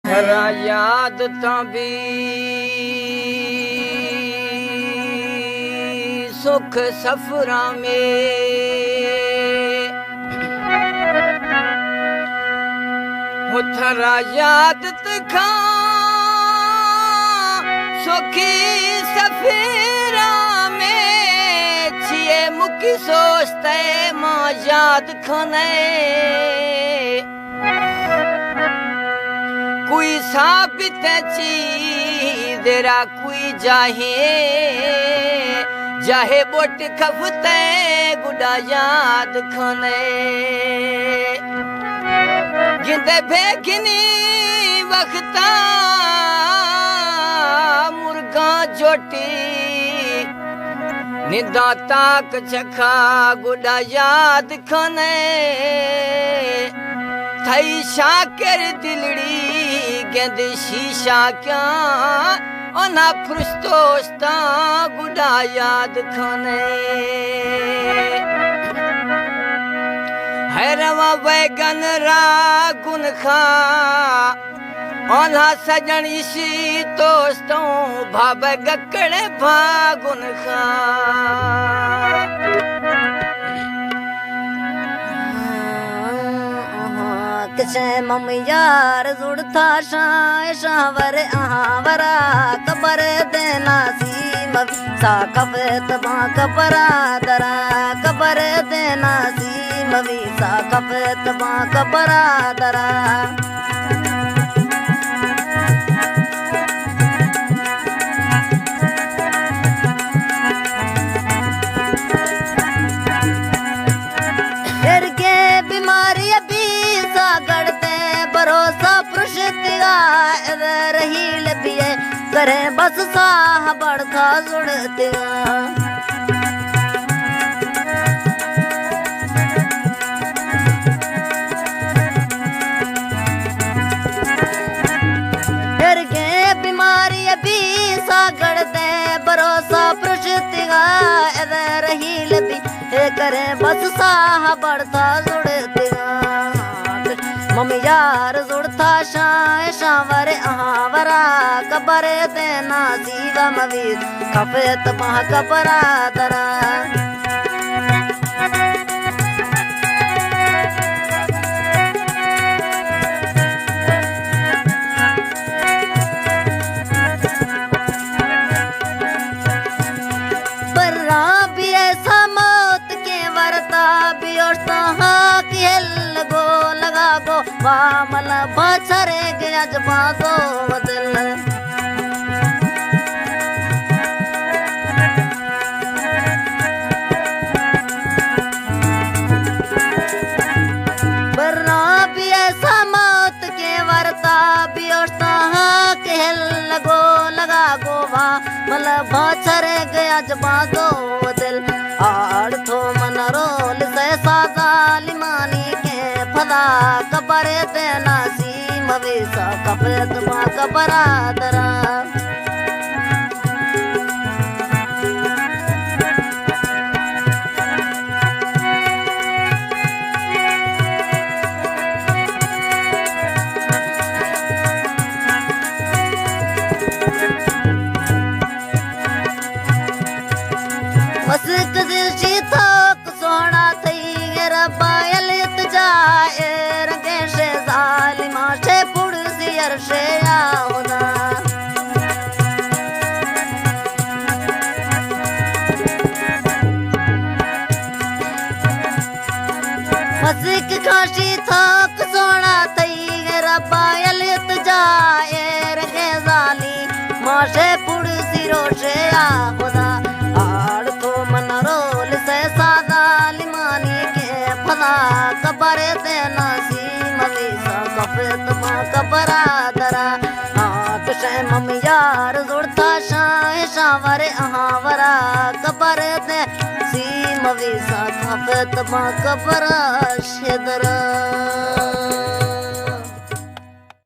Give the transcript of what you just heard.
थरा याद भी सुख सफरा में हो थरा याद तखा सुखी सफरा में छिए मुकी सोचते माँ याद खाने कोई साबित चीदेरा कोई जाहे बोट खफते गुडा याद खाने गिंदे भेखनी वक्ता मुर्गा जोटी निदा ताक चखा गुडा याद खाने थई शाकर दिलड़ी गेंद शीशा क्या ओना फुस्तोस्ता गुडा याद खाने हैरवा वैगन रा गुन खा ओना सजन इसी दोस्तों भाब गकड़े भागुन खा किसे मम यार जुड़ता शाय शावर आहावरा कबर देना सी मवीसा कफत बांक बरादरा कबर देना सी मवीसा कफत बांक बरादरा करे बस साह बड़का जुड़तिया फिर के बीमारी भी सागड़ दे भरोसा पृष्ठतिया रही लबी करे बस साह बड़का जुड़तिया मम यार जुड़ता शाय शावर आहावरा कबर देना जीवा मवीर कफत मह कबरा दरा बर्रा भी ऐसा मौत के वरता भी और सहा की लगो लगा गो वामल बचरे गया जबा दो दिल बर्रा भी ऐसा मौत के वरता भी और के लगो लगा गो वामल बचरे गया जबा दो दिल आड़ थो मन रोल से सादा लिमानी के फदा कबर देना सी मवेसा कफत मा कबरा दरा मस्क दिलची थोक सोना थई रबायल जाए रंगे से जालिमा से पुड़सी अरशे आओदा मस्क खाशी थोक सोना थई रबायल जाए रंगे जाली माशे पुड़सी रोशे आओदा मनरोल से सादा लिमानी के फला कबर देना सी मवीसा कफत मा कबरा दरा हाथ से मम यार जुड़ता शाय शावर आहावरा कबर दे सी मवीसा कफत मा कबरा शेदरा